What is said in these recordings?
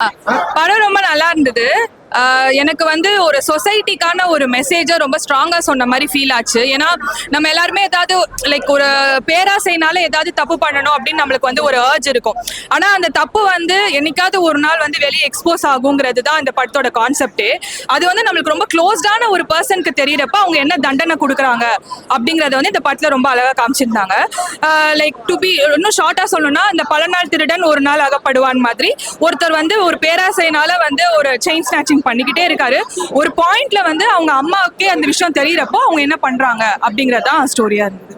படம் ரொம்ப நல்லா இருந்தது. எனக்கு வந்து ஒரு சொசைட்டிக்கான ஒரு மெசேஜை ரொம்ப ஸ்ட்ராங்காக சொன்ன மாதிரி ஃபீல் ஆச்சு. ஏன்னா நம்ம எல்லாருமே ஏதாவது லைக் ஒரு பேராசைனால ஏதாவது தப்பு பண்ணணும் அப்படின்னு நம்மளுக்கு வந்து ஒரு ஏர்ஜ் இருக்கும். ஆனால் அந்த தப்பு வந்து என்னைக்காவது ஒரு நாள் வந்து வெளியே எக்ஸ்போஸ் ஆகுங்கிறது தான் இந்த படத்தோட கான்செப்டே. அது வந்து நம்மளுக்கு ரொம்ப க்ளோஸ்டான ஒரு பர்சனுக்கு தெரியறப்ப அவங்க என்ன தண்டனை கொடுக்குறாங்க அப்படிங்கறத வந்து இந்த படத்தில் ரொம்ப அழகாக காமிச்சிருந்தாங்க. லைக் டு பி இன்னும் ஷார்ட்டாக சொல்லணும்னா, இந்த பல நாள் திருடன் ஒரு நாள் அகப்படுவான் மாதிரி ஒருத்தர் வந்து ஒரு பேராசைனால வந்து ஒரு செயின் ஸ்நாச்சிங் பண்ணிக்கிட்டே இருக்காரு. ஒரு பாயிண்ட்ல வந்து அவங்க அம்மாவுக்கே அந்த விஷயம் தெரியறப்போ அவங்க என்ன பண்றாங்க அப்படிங்கறதான் ஸ்டோரியா இருந்தது.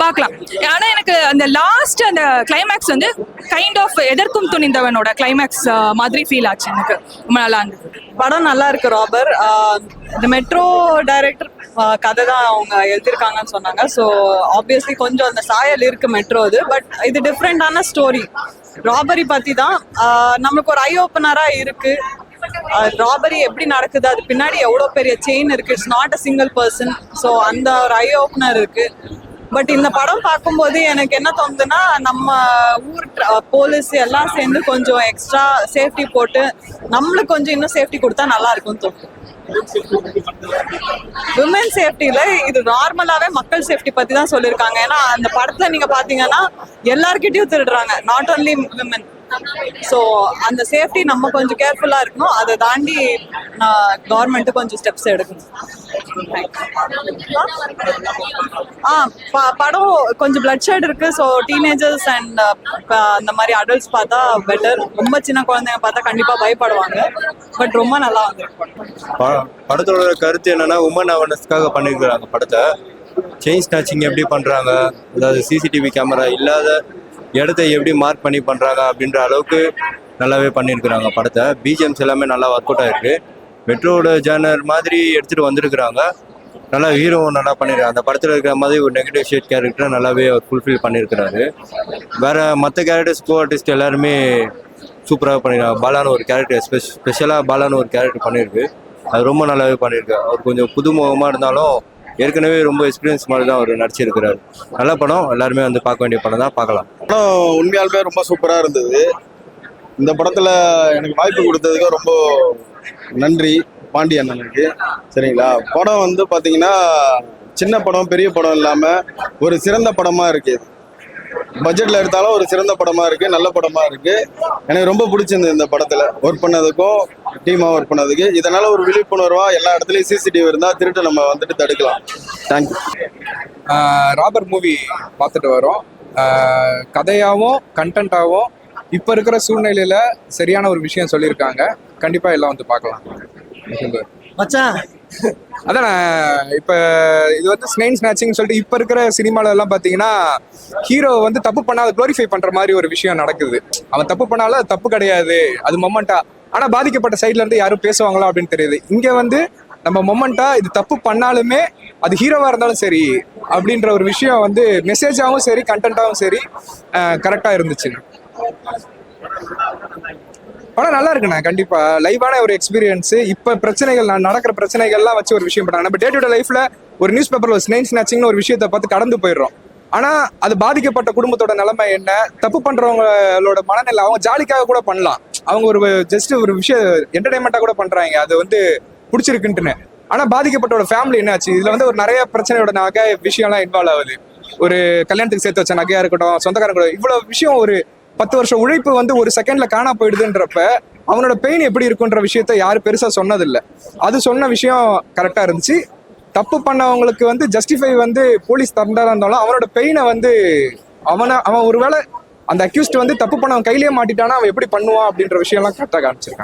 பார்க்கலாம். ஆனா எனக்கு அந்த லாஸ்ட் அந்த கிளைமேக்ஸ் வந்து கைண்ட் ஆஃப் எதற்கும் துணிந்தவனோட கிளைமேக்ஸ் மாதிரி ஃபீல் ஆச்சு. எனக்கு ரொம்ப நல்லா இருந்தது. படம் நல்லா இருக்கு. ராபர் இந்த மெட்ரோ டைரக்டர் கதை தான் அவங்க எழுதியிருக்காங்கன்னு சொன்னாங்க. ஸோ ஆப்வியஸ்லி கொஞ்சம் அந்த சாயல் இருக்கு மெட்ரோ இது. பட் இது டிஃப்ரெண்டான ஸ்டோரி. ராபரி பத்தி தான் நம்மளுக்கு ஒரு ஐ ஓப்பனரா இருக்கு. ராபரி எப்படி நடக்குது, அது பின்னாடி எவ்வளோ பெரிய செயின் இருக்கு. It's not a single person. So அந்த ஒரு ஐ ஓப்பனர் இருக்கு. பட் இந்த படம் பார்க்கும்போது எனக்கு என்ன தோணுதுன்னா, நம்ம ஊர் போலீஸ் எல்லாம் சேர்ந்து கொஞ்சம் எக்ஸ்ட்ரா சேஃப்டி போட்டு நம்மளுக்கு கொஞ்சம் இன்னும் சேஃப்டி கொடுத்தா நல்லா இருக்கும்னு தோணுது. விமன் சேஃப்டியில இது நார்மலாவே மக்கள் சேஃப்டி பத்தி தான் சொல்லியிருக்காங்க. ஏன்னா அந்த படத்துல நீங்க பாத்தீங்கன்னா எல்லார்கிட்டயும் திருடுறாங்க, நாட் ஓன்லி விமன். ஸோ அந்த சேஃப்டி நம்ம கொஞ்சம் கேர்ஃபுல்லா இருக்கணும். அதை தாண்டி கவர்மெண்ட் கொஞ்சம் ஸ்டெப்ஸ் எடுக்கணும். படம் கொஞ்சம் பிளட் ஷேட் இருக்கு. ஸோ டீனேஜர்ஸ் அண்ட் அந்த மாதிரி அடல்ட்ஸ் பார்த்தா பெட்டர். ரொம்ப சின்ன குழந்தைங்க பார்த்தா கண்டிப்பா பயப்படுவாங்க. பட் ரொம்ப நல்லா வந்திருக்கு. படத்தோட கருத்து என்னன்னா, உமன் அவேர்னஸ்க்காக பண்ணிருக்கிறாங்க படத்தை. செயின் ஸ்நாச்சிங் எப்படி பண்றாங்க, அதாவது சிசிடிவி கேமரா இல்லாத இடத்த எப்படி மார்க் பண்ணி பண்றாங்க அப்படின்ற அளவுக்கு நல்லாவே பண்ணியிருக்கிறாங்க படத்தை. பிஜிஎம்ஸ் எல்லாமே நல்லா ஒர்க் அவுட் ஆயிருக்கு. மெட்ரோட ஜேர்னர் மாதிரி எடுத்துட்டு வந்திருக்கிறாங்க. நல்லா ஹீரோ நல்லா பண்ணிருக்காங்க. அந்த படத்தில் இருக்கிற மாதிரி ஒரு நெகட்டிவ் ஷேட் கேரக்டரை நல்லாவே அவர் ஃபுல்ஃபில் பண்ணியிருக்கிறாரு. வேற மற்ற கேரக்டர்ஸ் கோ ஆர்டிஸ்ட் எல்லாருமே சூப்பராக பண்ணியிருக்காங்க. பாலான்னு ஒரு கேரக்டர் ஸ்பெஷலாக பாலான்னு ஒரு கேரக்டர் பண்ணியிருக்கு. அது ரொம்ப நல்லாவே பண்ணியிருக்கு. அவர் கொஞ்சம் புதுமுகமாக இருந்தாலும் ஏற்கனவே ரொம்ப எக்ஸ்பீரியன்ஸ் மாதிரி தான் அவர் நடிச்சிருக்கிறார். நல்ல படம், எல்லாருமே வந்து பார்க்க வேண்டிய படம் தான். பார்க்கலாம். படம் உண்மையாலுமே ரொம்ப சூப்பராக இருந்தது. இந்த படத்தில் எனக்கு வாய்ப்பு கொடுத்ததுக்கு ரொம்ப நன்றி பாண்டி அண்ணனுக்கு. சரிங்களா, படம் வந்து பார்த்தீங்கன்னா சின்ன படம் பெரிய படம் இல்லாமல் ஒரு சிறந்த படமாக இருக்குது. பட்ஜெட்டில் எடுத்தாலும் ஒரு சிறந்த படமாக இருக்குது, நல்ல படமாக இருக்குது. எனக்கு ரொம்ப பிடிச்சிருந்தது இந்த படத்தில் ஒர்க் பண்ணதுக்கும் டீமாக ஒர்க் பண்ணதுக்கு. இதனால் ஒரு விழிப்புணர்வாக எல்லா இடத்துலையும் சிசிடிவி இருந்தால் திருட்டு நம்ம வந்துட்டு தடுக்கலாம். தேங்க்யூ. ராபர் மூவி பார்த்துட்டு வரோம். கதையாகவும் கண்டென்ட்டாகவும் இப்போ இருக்கிற சூழ்நிலையில் சரியான ஒரு விஷயம் சொல்லியிருக்காங்க. கண்டிப்பாக எல்லாம் வந்து பார்க்கலாம். அதான் இப்போ இது வந்து ஸ்னெயின் ஸ்நாச்சிங் சொல்லிட்டு இப்போ இருக்கிற சினிமால எல்லாம் பார்த்தீங்கன்னா ஹீரோ வந்து தப்பு பண்ணாத க்ளோரிஃபை பண்ற மாதிரி ஒரு விஷயம் நடக்குது. அவன் தப்பு பண்ணாலும் அது தப்பு கிடையாது, அது மொமெண்டா. ஆனா பாதிக்கப்பட்ட சைட்ல இருந்து யாரும் பேசுவாங்களா அப்படின்னு தெரியுது. இங்க வந்து நம்ம மொமெண்டா இது தப்பு பண்ணாலுமே அது ஹீரோவா இருந்தாலும் சரி அப்படின்ற ஒரு விஷயம் வந்து மெசேஜாவும் சரி கண்டென்ட்டாவும் சரி கரெக்டா இருந்துச்சு. படம் நல்லா இருக்குண்ணா. கண்டிப்பா லைவான ஒரு எக்ஸ்பீரியன்ஸ். இப்ப பிரச்சனைகள் நடக்கிற பிரச்சனைகள்லாம் வச்சு ஒரு விஷயம் பண்ணாங்க. நம்ம டே டு டே லைஃப்ல ஒரு நியூஸ் பேப்பர்ல ஸ்னெயின் ஸ்நாச்சிங்னு ஒரு விஷயத்தை பார்த்து கடந்து போயிடுறோம். ஆனா அது பாதிக்கப்பட்ட குடும்பத்தோட நிலைமை என்ன, தப்பு பண்றவங்களோட மனநிலை, அவங்க ஜாலிக்காக கூட பண்ணலாம், அவங்க ஒரு ஜஸ்ட் ஒரு விஷயம் என்டர்டைன்மெண்டா கூட பண்றாங்க, அது வந்து பிடிச்சிருக்குன்ட்டுன்னு. ஆனா பாதிக்கப்பட்டோட ஃபேமிலி என்னாச்சு, இதுல வந்து ஒரு நிறைய பிரச்சனையோட நகை விஷயம்லாம் இன்வால்வ் ஆகுது. ஒரு கல்யாணத்துக்கு சேர்த்து வச்ச நகையா இருக்கட்டும், சொந்தக்காரங்க கூட இவ்வளவு விஷயம், ஒரு 10 வருஷம் உழைப்பு வந்து ஒரு செகண்ட்ல காணா போயிடுதுன்றப்ப அவனோட பெயின் எப்படி இருக்குன்ற விஷயத்த யாரும் பெருசா சொன்னதில்லை. அது சொன்ன விஷயம் கரெக்டா இருந்துச்சு. தப்பு பண்ணவங்களுக்கு வந்து ஜஸ்டிஃபை வந்து போலீஸ் தண்டா இருந்தாலும் அவனோட பெயினை வந்து அவன் ஒருவேளை அந்த அக்யூஸ்ட் வந்து தப்பு பண்ணவன் கையிலேயே மாட்டிட்டானா அவன் எப்படி பண்ணுவான் அப்படின்ற விஷயம்லாம் கரெக்டாக காமிச்சிருக்கான்.